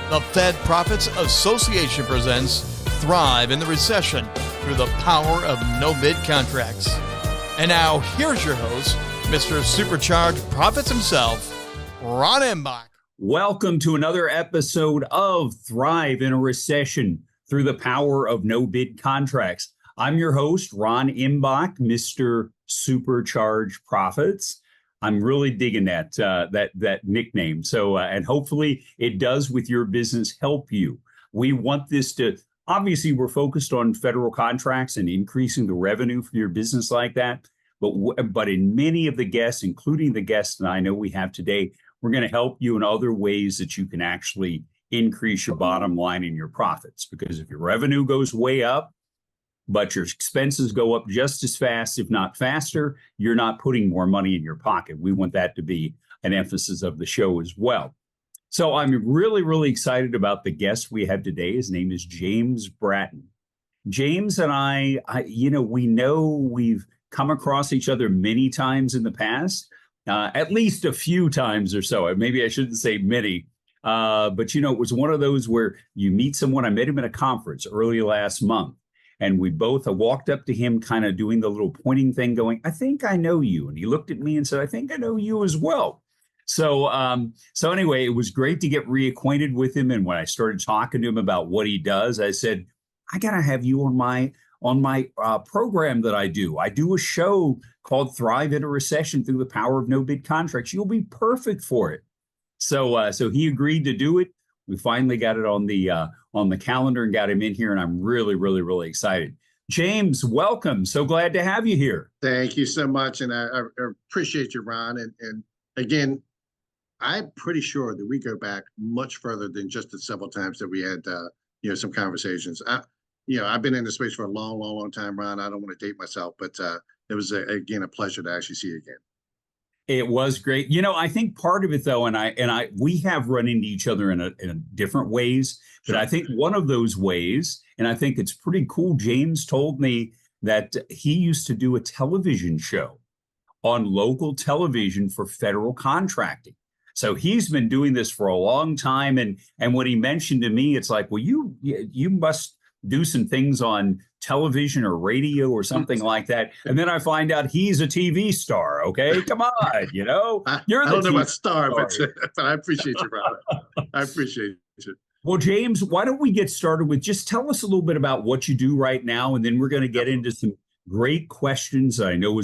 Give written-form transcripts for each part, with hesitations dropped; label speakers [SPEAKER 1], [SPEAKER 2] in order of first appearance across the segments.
[SPEAKER 1] The FedProfits Association presents Thrive in the Recession through the power of no-bid contracts. And now, here's your host, Mr. Supercharged Profits himself, Ron Imbach.
[SPEAKER 2] Welcome to another episode of Thrive in a Recession through the power of no-bid contracts. I'm your host, Ron Imbach, Mr. Supercharged Profits. I'm really digging that nickname. So, and hopefully it does with your business help you. We want this to, obviously we're focused on federal contracts and increasing the revenue for your business like that. But in many of the guests, including the guests that I know we have today, we're going to help you in other ways that you can actually increase your bottom line and your profits. Because if your revenue goes way up, but your expenses go up just as fast, if not faster, you're not putting more money in your pocket. We want that to be an emphasis of the show as well. So I'm really, really excited about the guest we have today. His name is James Bratten. James and I, we know we've come across each other many times in the past, at least a few times or so. Maybe I shouldn't say many, but it was one of those where you meet someone. I met him at a conference early last month. And we both walked up to him kind of doing the little pointing thing going, I think I know you. And he looked at me and said, I think I know you as well. So anyway, it was great to get reacquainted with him. And when I started talking to him about what he does, I said, I got to have you on my program that I do. I do a show called Thrive in a Recession through the power of no bid contracts. You'll be perfect for it. So he agreed to do it. We finally got it on the calendar and got him in here, and I'm really, really, really excited. James, welcome. So glad to have you here.
[SPEAKER 3] Thank you so much, and I appreciate you, Ron. And again, I'm pretty sure that we go back much further than just the several times that we had, some conversations. I've been in the space for a long, long, long time, Ron. I don't want to date myself, but it was again a pleasure to actually see you again.
[SPEAKER 2] It was great. I think part of it, though, and we have run into each other in different ways, but sure. I think one of those ways, and I think it's pretty cool, James told me that he used to do a television show on local television for federal contracting. So he's been doing this for a long time. And when he mentioned to me, it's like, well, you must do some things on television or radio or something like that. And then I find out he's a TV star. Okay, come on, you're the
[SPEAKER 3] I don't know about star, but I appreciate you, brother. I appreciate you.
[SPEAKER 2] Well, James, why don't we get started with just tell us a little bit about what you do right now, and then we're going to get into some great questions that I know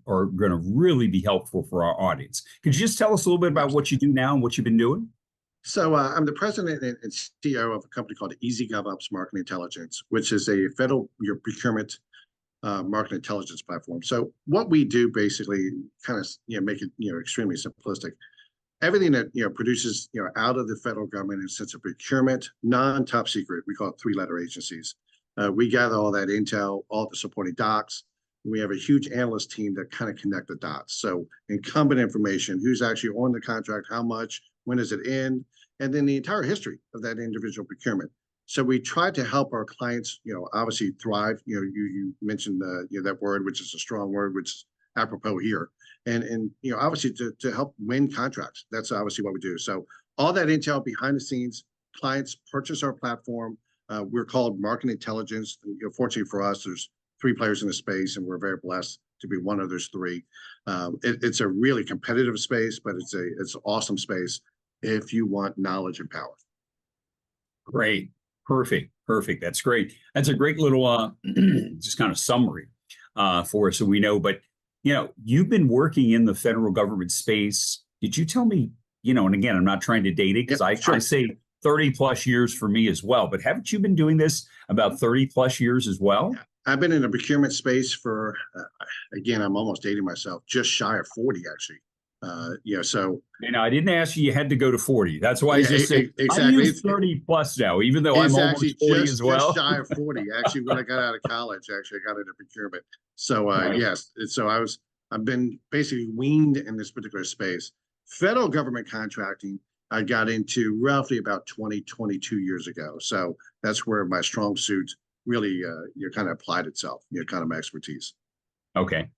[SPEAKER 2] are going to really be helpful for our audience. Could you just tell us a little bit about what you do now and what you've been doing?
[SPEAKER 3] So I'm the president and CEO of a company called EZGovOpps Marketing Intelligence, which is a federal procurement marketing intelligence platform. So what we do basically kind of make it extremely simplistic. Everything that produces out of the federal government in a sense of procurement, non-top secret, we call it three-letter agencies. We gather all that intel, all the supporting docs. We have a huge analyst team that kind of connect the dots. So incumbent information, who's actually on the contract, how much, when does it end, and then the entire history of that individual procurement. So we try to help our clients, obviously thrive. You mentioned that word, which is a strong word, which is apropos here, and obviously to help win contracts. That's obviously what we do. So all that intel behind the scenes, clients purchase our platform. We're called Marketing Intelligence. Fortunately for us, there's 3 players in the space, and we're very blessed to be one of those 3. It's a really competitive space, but it's an awesome space if you want knowledge and power.
[SPEAKER 2] Great. Perfect. That's great. That's a great little just kind of summary for us so we know. But, you've been working in the federal government space. Did you tell me, and again, I'm not trying to date it because I say 30 plus years for me as well. But haven't you been doing this about 30 plus years as well?
[SPEAKER 3] Yeah. I've been in the procurement space for, again, I'm almost dating myself, just shy of 40, actually. So.
[SPEAKER 2] I didn't ask you had to go to 40. That's why I just said,
[SPEAKER 3] exactly.
[SPEAKER 2] I use 30 plus now, even though I'm almost 40 as well.
[SPEAKER 3] Just shy of 40. Actually, when I got out of college, I got into procurement. So, right. Yes. So I've been basically weaned in this particular space. Federal government contracting, I got into roughly about 22 years ago. So that's where my strong suit really kind of applied itself, kind of my expertise.
[SPEAKER 2] Okay.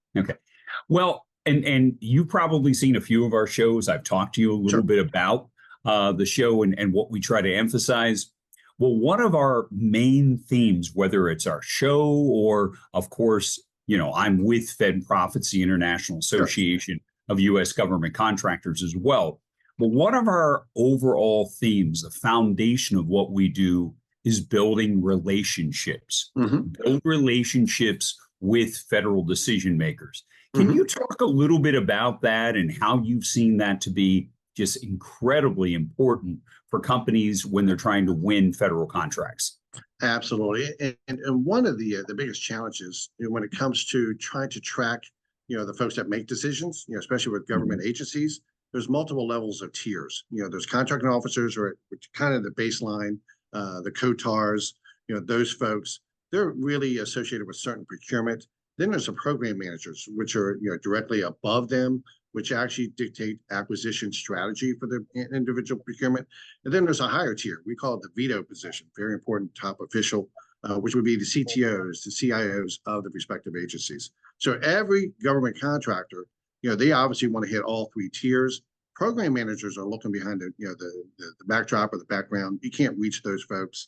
[SPEAKER 2] Well, and you've probably seen a few of our shows. I've talked to you a little bit about. the show and what we try to emphasize. Well, one of our main themes, whether it's our show or, of course, I'm with FedProfits, the International Association of U.S. government contractors as well. But one of our overall themes, the foundation of what we do, is building relationships. Build relationships with federal decision makers. Can you talk a little bit about that and how you've seen that to be just incredibly important for companies when they're trying to win federal contracts?
[SPEAKER 3] Absolutely. And one of the biggest challenges when it comes to trying to track, the folks that make decisions, especially with government agencies, there's multiple levels of tiers. There's contracting officers, which kind of the baseline, the COTARs, those folks, they're really associated with certain procurement. Then there's the program managers, which are directly above them, which actually dictate acquisition strategy for the individual procurement. And then there's a higher tier. We call it the veto position, very important top official, which would be the CTOs, the CIOs of the respective agencies. So every government contractor, they obviously want to hit all three tiers. Program managers are looking behind the backdrop or the background. You can't reach those folks.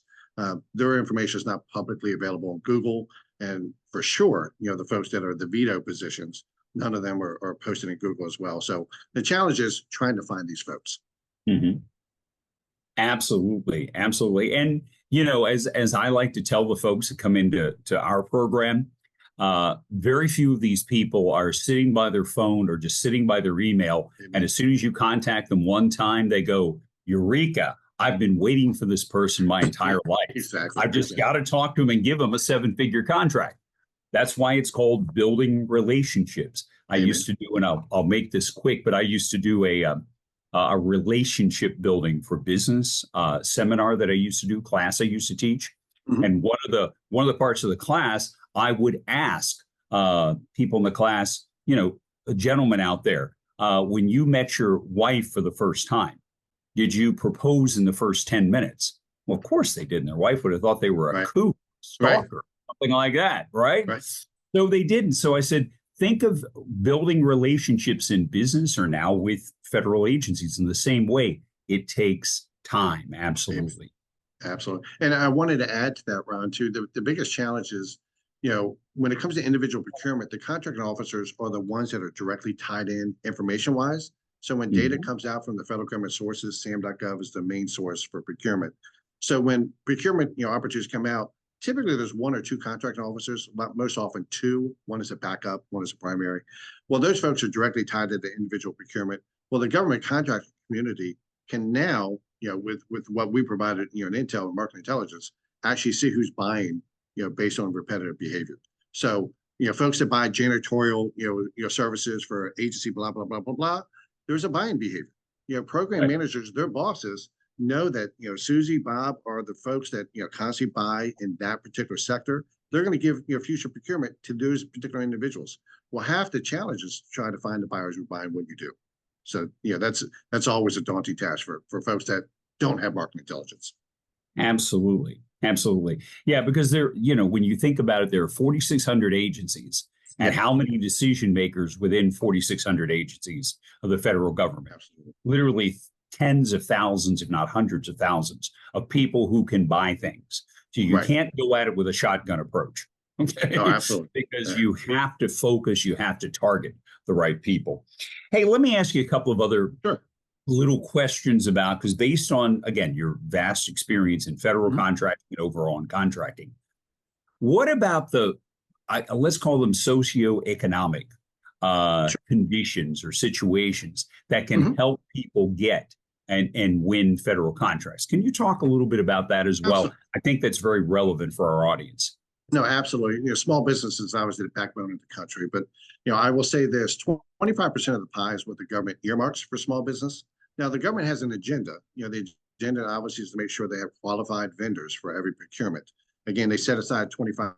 [SPEAKER 3] Their information is not publicly available on Google. And for sure, the folks that are the veto positions, none of them are posted in Google as well. So the challenge is trying to find these folks.
[SPEAKER 2] Absolutely. Absolutely. And, as I like to tell the folks that come into our program, very few of these people are sitting by their phone or just sitting by their email. And as soon as you contact them one time, they go, Eureka, I've been waiting for this person my entire life.
[SPEAKER 3] Exactly.
[SPEAKER 2] I've just got to talk to him and give him a 7-figure contract. That's why it's called building relationships. I used to do, and I'll make this quick, but I used to do a relationship building for business seminar that I used to do, class I used to teach. And one of the parts of the class, I would ask people in the class, a gentleman out there, when you met your wife for the first time, did you propose in the first 10 minutes? Well, of course they didn't. Their wife would have thought they were a kook, stalker, something like that, right? So they didn't. So I said, think of building relationships in business or now with federal agencies in the same way. It takes time. Absolutely.
[SPEAKER 3] Absolutely. And I wanted to add to that, Ron, too. The biggest challenge is, when it comes to individual procurement, the contracting officers are the ones that are directly tied in information-wise. So when data comes out from the federal government sources, SAM.GOV is the main source for procurement. So when procurement opportunities come out, typically there's one or two contracting officers, most often two. One is a backup, one is a primary. Well, those folks are directly tied to the individual procurement. Well, the government contracting community can now, with what we provided, in Intel and market intelligence, actually see who's buying, based on repetitive behavior. So, folks that buy janitorial, services for agency, blah, blah, blah, blah, blah, there's a buying behavior. Program managers, their bosses know that, Susie, Bob are the folks that, constantly buy in that particular sector. They're going to give, future procurement to those particular individuals. Well, half the challenge is trying to find the buyers who are buying what you do. So, that's always a daunting task for folks that don't have market intelligence.
[SPEAKER 2] Absolutely. Absolutely. Yeah, because when you think about it, there are 4,600 agencies. And how many decision makers within 4,600 agencies of the federal government?
[SPEAKER 3] Absolutely.
[SPEAKER 2] Literally tens of thousands, if not hundreds of thousands of people who can buy things. So you can't go at it with a shotgun approach. Okay.
[SPEAKER 3] No, absolutely.
[SPEAKER 2] Because you have to focus, you have to target the right people. Hey, let me ask you a couple of other little questions about, because based on, again, your vast experience in federal contracting and overall in contracting, what about let's call them socioeconomic conditions or situations that can help people get and win federal contracts? Can you talk a little bit about that as well?
[SPEAKER 3] Absolutely.
[SPEAKER 2] I think that's very relevant for our audience.
[SPEAKER 3] No, absolutely. Small businesses obviously the backbone of the country, but I will say this: 25% of the pie is what the government earmarks for small business. Now, the government has an agenda. The agenda obviously is to make sure they have qualified vendors for every procurement. Again, they set aside 25%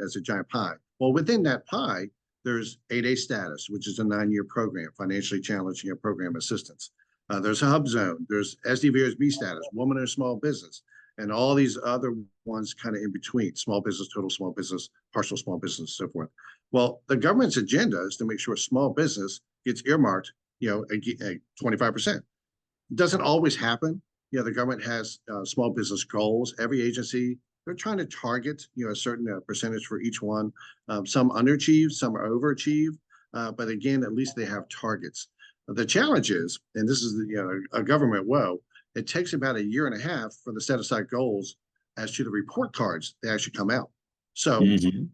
[SPEAKER 3] as a giant pie. Well, within that pie, there's 8A status, which is a 9-year program, financially challenging program assistance. There's a hub zone. There's SDVOSB status, woman in a small business, and all these other ones kind of in between: small business, total small business, partial small business, so forth. Well, the government's agenda is to make sure small business gets earmarked, 25%. Doesn't always happen. The government has small business goals. Every agency, they're trying to target, a certain percentage for each one. Some underachieve, some overachieve. But again, at least they have targets. The challenge is, and this is a government woe, it takes about 1.5 years for the set aside goals as to the report cards that actually come out. So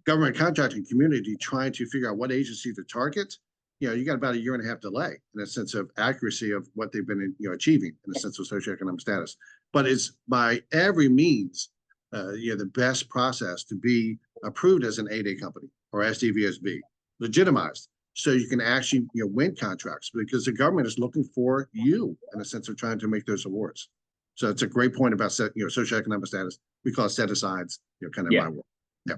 [SPEAKER 3] government contracting community trying to figure out what agency to target, you got about 1.5 years delay in a sense of accuracy of what they've been achieving in a sense of socioeconomic status. But it's by every means the best process to be approved as an 8A company or SDVSB, legitimized, so you can actually win contracts, because the government is looking for you in a sense of trying to make those awards. So it's a great point about socioeconomic status. We call it set asides, kind of my world. Yeah.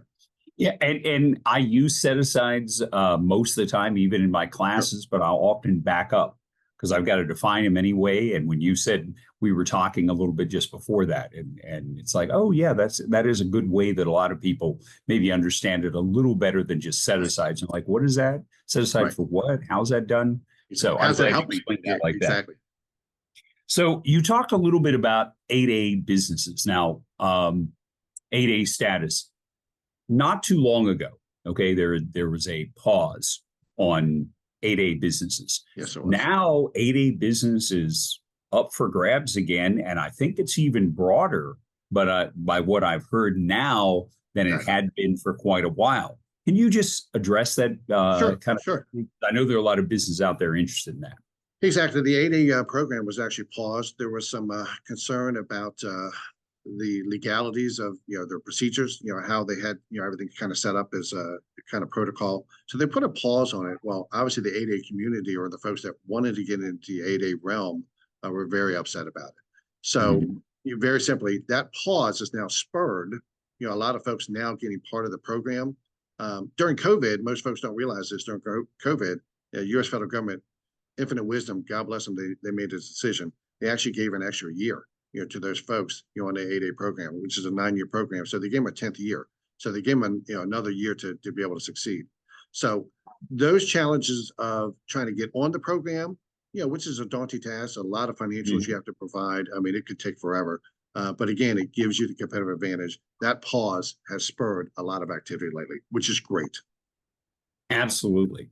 [SPEAKER 2] Yeah, and I use set asides most of the time, even in my classes, but I'll often back up because I've got to define them anyway. And when you said, we were talking a little bit just before that, and it's like, oh yeah, that is a good way that a lot of people maybe understand it a little better than just set asides. And like, what is that? Set aside for what? How's that done? So I'm glad you explained that like that. So you talked a little bit about 8A businesses. Now, 8A status. Not too long ago, okay, there was a pause on 8A businesses.
[SPEAKER 3] Yes, it was.
[SPEAKER 2] Now 8A business is up for grabs again, and I think it's even broader, but by what I've heard now than it had been for quite a while. Can you just address that?
[SPEAKER 3] Sure.
[SPEAKER 2] I know there are a lot of businesses out there interested in that.
[SPEAKER 3] Exactly. The 8A program was actually paused. There was some concern about the legalities of their procedures, how they had everything kind of set up as a kind of protocol. So they put a pause on it. Well, obviously the 8A community, or the folks that wanted to get into the 8A realm, were very upset about it. So very simply, that pause has now spurred a lot of folks now getting part of the program. During COVID, most folks don't realize this. During COVID, U.S. federal government, infinite wisdom, God bless them, they made this decision. They actually gave an extra year to those folks, on the 8A program, which is a 9-year program. So they gave them a 10th year. So they gave them, another year to be able to succeed. So those challenges of trying to get on the program, which is a daunting task, a lot of financials you have to provide. I mean, it could take forever. But again, it gives you the competitive advantage. That pause has spurred a lot of activity lately, which is great.
[SPEAKER 2] Absolutely.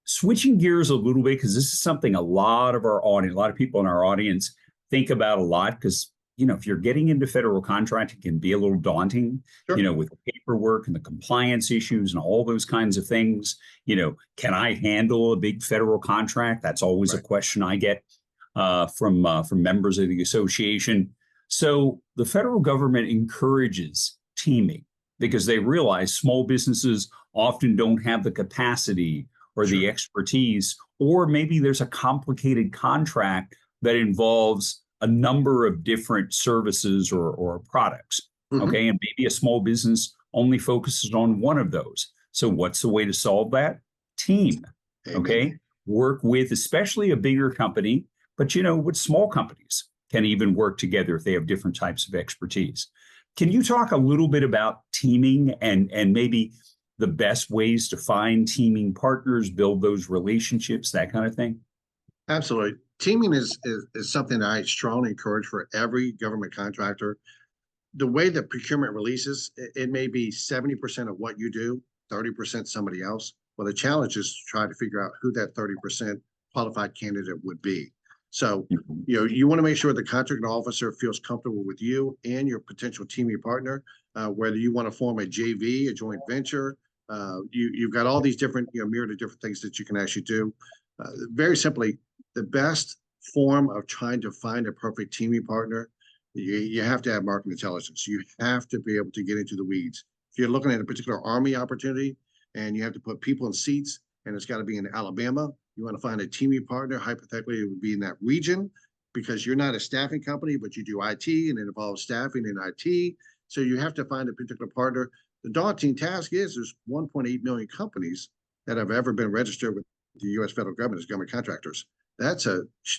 [SPEAKER 2] Switching gears a little bit, because this is something a lot of our audience, a lot of people in our audience think about a lot, because, if you're getting into federal contracting, it can be a little daunting, with the paperwork and the compliance issues and all those kinds of things. Can I handle a big federal contract? That's always a question I get from members of the association. So the federal government encourages teaming because they realize small businesses often don't have the capacity or the expertise, or maybe there's a complicated contract that involves a number of different services or products. Okay, and maybe a small business only focuses on one of those. So what's the way to solve that? Team. Okay, work with especially a bigger company, but with small companies can even work together if they have different types of expertise. Can you talk a little bit about teaming and maybe the best ways to find teaming partners, build those relationships, that kind of thing?
[SPEAKER 3] Absolutely. Teaming is something that I strongly encourage for every government contractor. The way that procurement releases, it may be 70% of what you do, 30% somebody else. Well, the challenge is to try to figure out who that 30% qualified candidate would be. So, you want to make sure the contracting officer feels comfortable with you and your potential teaming partner, whether you want to form a JV, a joint venture. You've got all these different, myriad of different things that you can actually do. Very simply, the best form of trying to find a perfect teaming partner, you have to have market intelligence. You have to be able to get into the weeds. If you're looking at a particular Army opportunity and you have to put people in seats and it's got to be in Alabama, you want to find a teaming partner. Hypothetically, it would be in that region, because you're not a staffing company, but you do IT and it involves staffing and IT. So you have to find a particular partner. The daunting task is there's 1.8 million companies that have ever been registered with the U.S. federal government as government contractors. That's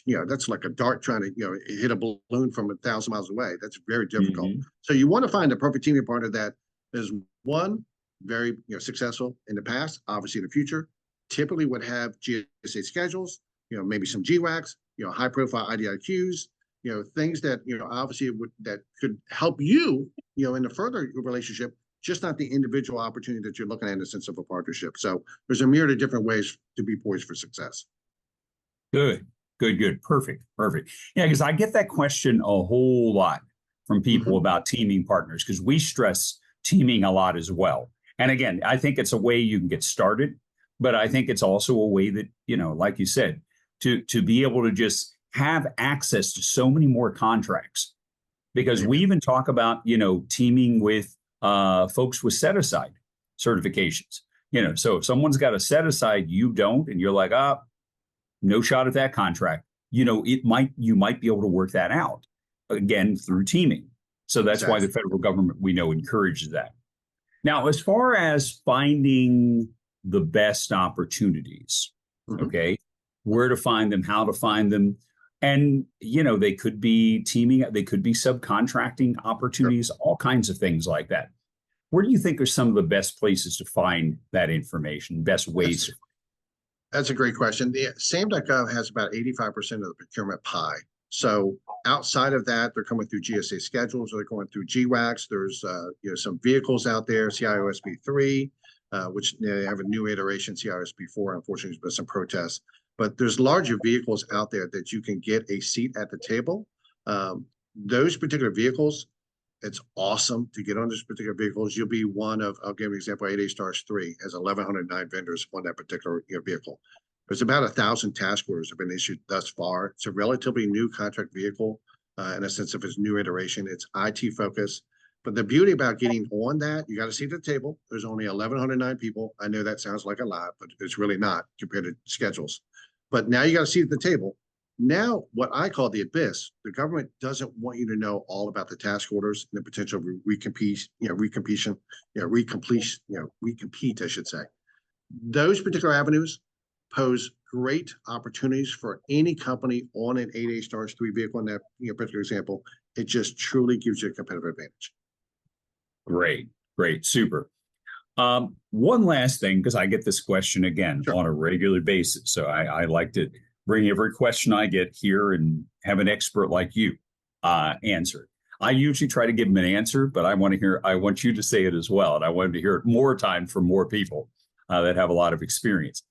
[SPEAKER 3] that's like a dart trying to, hit a balloon from 1,000 miles away. That's very difficult. So you want to find a perfect teaming partner that is, one, very successful in the past, obviously in the future, typically would have GSA schedules, maybe some GWACs, high profile IDIQs, things that, obviously that could help you, in a further relationship, just not the individual opportunity that you're looking at in the sense of a partnership. So there's a myriad of different ways to be poised for success.
[SPEAKER 2] Good. Perfect. Yeah, because I get that question a whole lot from people about teaming partners, because we stress teaming a lot as well. And again, I think it's a way you can get started, but I think it's also a way that, like you said, to be able to just have access to so many more contracts, because we even talk about, teaming with folks with set aside certifications, so if someone's got a set aside, you don't, and you're like, no shot at that contract, you might be able to work that out again through teaming. So that's why the federal government, we know, encourages that. Now, as far as finding the best opportunities, okay, where to find them, how to find them, and, they could be teaming, they could be subcontracting opportunities, all kinds of things like that. Where do you think are some of the best places to find that information, best ways?
[SPEAKER 3] That's a great question. The SAM.gov has about 85% of the procurement pie. So outside of that, they're coming through GSA schedules, or they're going through GWACs. There's some vehicles out there, CIOSP 3, which they have a new iteration, CIOSP 4. Unfortunately, there's been some protests. But there's larger vehicles out there that you can get a seat at the table. Those particular vehicles, it's awesome to get on those particular vehicles. You'll be one of, I'll give you an example, 8A Stars 3 has 1,109 vendors on that particular vehicle. There's about 1,000 task orders have been issued thus far. It's a relatively new contract vehicle in a sense of its new iteration. It's IT focused. But the beauty about getting on that, you got to see the table. There's only 1,109 people. I know that sounds like a lot, but it's really not compared to schedules. But now you got to see at the table. Now, what I call the abyss, the government doesn't want you to know all about the task orders and the potential recompete, I should say. Those particular avenues pose great opportunities for any company on an 8A Stars 3 vehicle in that particular example. It just truly gives you a competitive advantage.
[SPEAKER 2] Great, super. One last thing, because I get this question again on a regular basis. So I like to bring every question I get here and have an expert like you answer. I usually try to give them an answer, but I want you to say it as well. And I wanted to hear it more time from more people that have a lot of experience.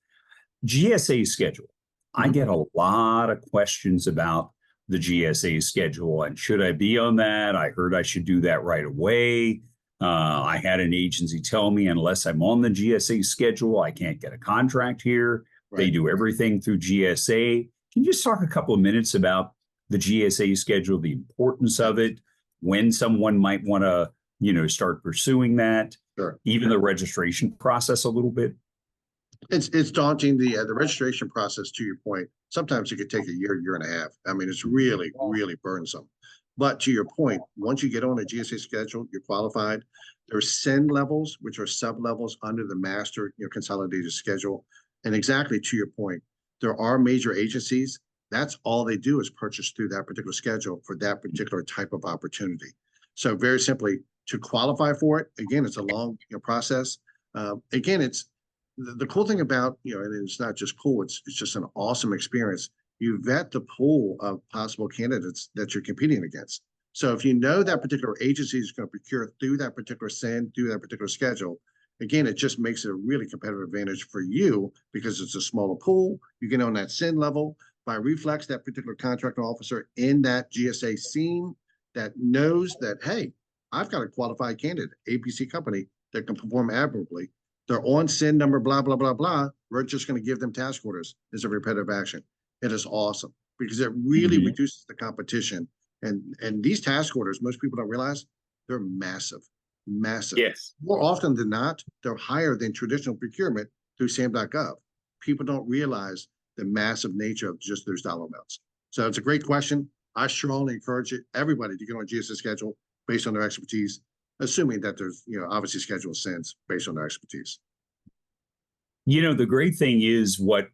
[SPEAKER 2] GSA schedule. I get a lot of questions about the GSA schedule and should I be on that? I heard I should do that right away. I had an agency tell me unless I'm on the GSA schedule, I can't get a contract here. They do everything through GSA. Can you just talk a couple of minutes about the GSA schedule, the importance of it, when someone might want to, start pursuing that, even the registration process a little bit?
[SPEAKER 3] It's daunting. The registration process, to your point, sometimes it could take a year and a half. I mean, it's really, really burdensome. But to your point, once you get on a GSA schedule, you're qualified. There's SIN levels, which are sub-levels under the master consolidated schedule. And exactly to your point, there are major agencies. That's all they do is purchase through that particular schedule for that particular type of opportunity. So very simply, to qualify for it, again, it's a long process. Again, it's the cool thing about, and it's not just cool, it's just an awesome experience. You vet the pool of possible candidates that you're competing against. So if you know that particular agency is going to procure through that particular SIN, through that particular schedule, again, it just makes it a really competitive advantage for you because it's a smaller pool. You get on that SIN level. By reflex, that particular contracting officer in that GSA scene that knows that, hey, I've got a qualified candidate, ABC company that can perform admirably. They're on SIN number, blah, blah, blah, blah. We're just going to give them task orders as a repetitive action. It is awesome because it really reduces the competition. And these task orders, most people don't realize, they're massive. Yes. More often than not, they're higher than traditional procurement through SAM.gov. People don't realize the massive nature of just those dollar amounts. So it's a great question. I strongly encourage everybody to get on a GSA schedule based on their expertise, assuming that there's, obviously schedule SINs based on their expertise.
[SPEAKER 2] The great thing is what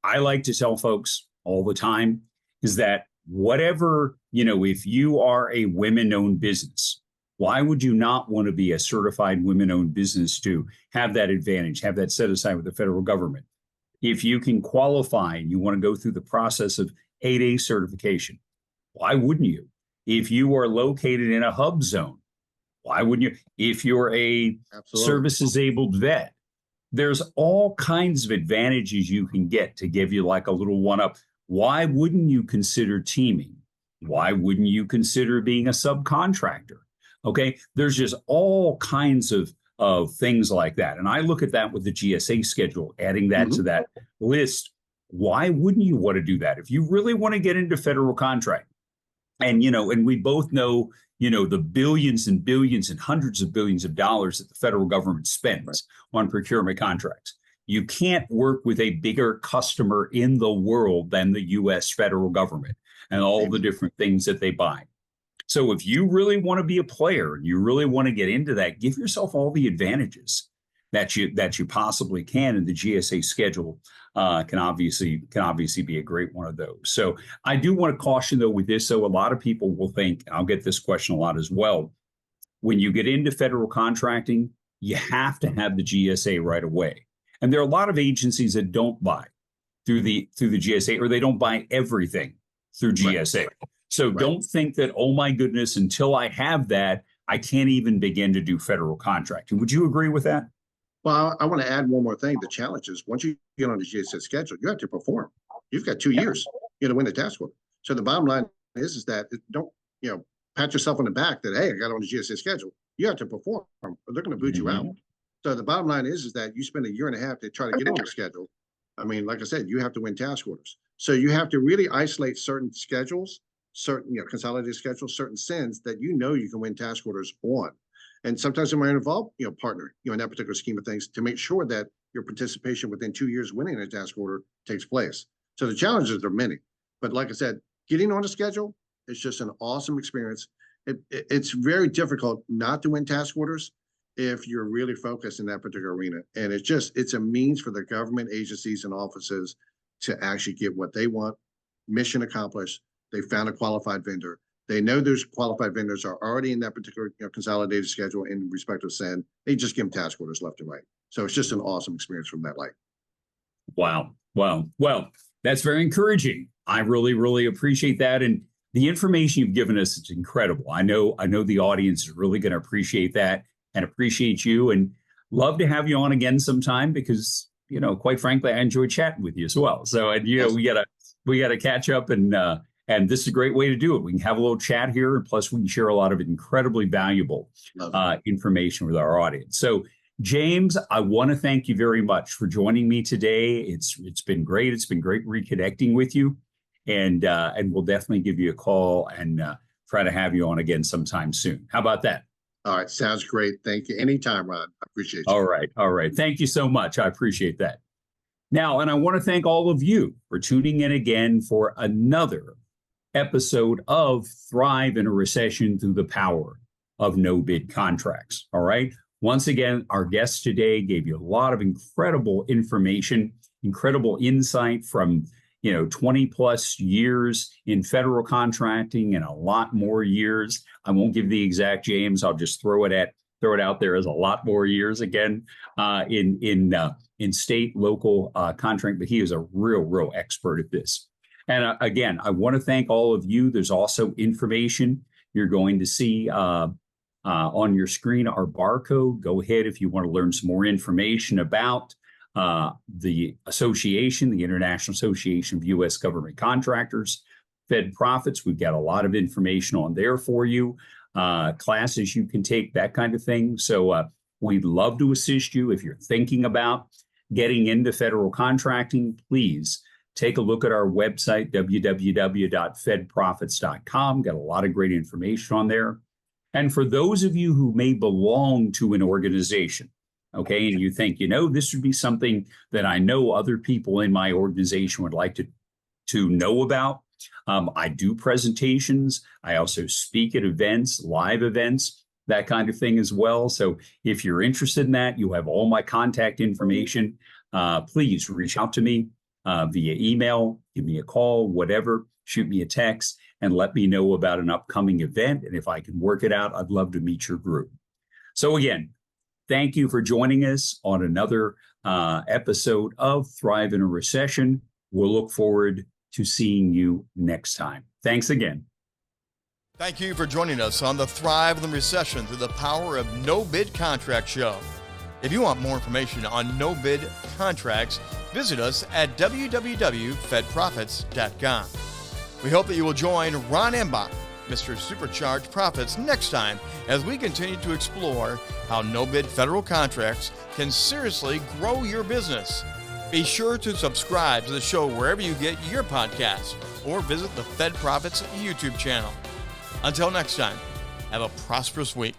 [SPEAKER 2] I like to tell folks all the time is that whatever, if you are a women-owned business, why would you not want to be a certified women-owned business to have that advantage, have that set aside with the federal government? If you can qualify and you want to go through the process of 8A certification. Why wouldn't you? If you are located in a hub zone, why wouldn't you? If you're a service-disabled vet, there's all kinds of advantages you can get to give you like a little one-up. Why wouldn't you consider teaming? Why wouldn't you consider being a subcontractor? Okay, there's just all kinds of things like that. And I look at that with the GSA schedule, adding that to that list. Why wouldn't you want to do that? If you really want to get into federal contract, and, and we both know, the billions and billions and hundreds of billions of dollars that the federal government spends on procurement contracts. You can't work with a bigger customer in the world than the U.S. federal government and all the different things that they buy. So if you really want to be a player and you really want to get into that, give yourself all the advantages that you possibly can, and the GSA schedule can obviously be a great one of those. So I do want to caution though with this. So a lot of people will think, and I'll get this question a lot as well, when you get into federal contracting, you have to have the GSA right away. And there are a lot of agencies that don't buy through the GSA, or they don't buy everything through GSA. So don't think that, oh my goodness, until I have that, I can't even begin to do federal contracting. Would you agree with that?
[SPEAKER 3] Well, I want to add one more thing. The challenge is once you get on the GSA schedule, you have to perform. You've got 2 years, to win the task order. So the bottom line is that don't, pat yourself on the back that, hey, I got on the GSA schedule. You have to perform, or they're going to boot you out. So the bottom line is that you spend a year and a half to try to get into the schedule. I mean, like I said, you have to win task orders. So you have to really isolate certain schedules, certain, consolidated schedules, certain SINs that you can win task orders on. And sometimes it might involve, partner, in that particular scheme of things to make sure that your participation within 2 years winning a task order takes place. So the challenges are many, but like I said, getting on the schedule is just an awesome experience. It's very difficult not to win task orders if you're really focused in that particular arena. And it's a means for the government agencies and offices to actually get what they want, mission accomplished. They found a qualified vendor. They know those qualified vendors are already in that particular consolidated schedule in respect of SIN. They just give them task orders left and right. So it's just an awesome experience from that light.
[SPEAKER 2] Wow. Well, that's very encouraging. I really, really appreciate that. And the information you've given us is incredible. I know the audience is really going to appreciate that and appreciate you, and love to have you on again sometime because, quite frankly, I enjoy chatting with you as well. So, and, we gotta catch up, and this is a great way to do it. We can have a little chat here, and plus we can share a lot of incredibly valuable information with our audience. So, James, I want to thank you very much for joining me today. It's been great. It's been great reconnecting with you, and we'll definitely give you a call and try to have you on again sometime soon. How about that?
[SPEAKER 3] All right. Sounds great. Thank you. Anytime, Ron. I appreciate you.
[SPEAKER 2] All right. Thank you so much. I appreciate that. Now, and I want to thank all of you for tuning in again for another episode of Thrive in a Recession through the Power of No Bid Contracts. All right. Once again, our guest today gave you a lot of incredible information, incredible insight from 20 plus years in federal contracting and a lot more years. I won't give the exact, James. I'll just throw it out there as a lot more years again in state, local contract. But he is a real expert at this. And again, I want to thank all of you. There's also information you're going to see on your screen, our barcode. Go ahead if you want to learn some more information about the association, the International Association of U.S. Government Contractors, FedProfits. We've got a lot of information on there for you, classes you can take, that kind of thing. So we'd love to assist you. If you're thinking about getting into federal contracting, please take a look at our website, www.fedprofits.com. Got a lot of great information on there. And for those of you who may belong to an organization, okay, and you think, this would be something that I know other people in my organization would like to know about. I do presentations. I also speak at events, live events, that kind of thing as well. So if you're interested in that, you have all my contact information. Please reach out to me via email, give me a call, whatever, shoot me a text, and let me know about an upcoming event. And if I can work it out, I'd love to meet your group. So again, thank you for joining us on another episode of Thrive in a Recession. We'll look forward to seeing you next time. Thanks again.
[SPEAKER 1] Thank you for joining us on the Thrive in the Recession through the Power of No Bid Contract show. If you want more information on no bid contracts, visit us at www.FedProfits.com. We hope that you will join Ron Imbach, Mr. Supercharged Profits, next time as we continue to explore how no-bid federal contracts can seriously grow your business. Be sure to subscribe to the show wherever you get your podcasts or visit the FedProfits YouTube channel. Until next time, have a prosperous week.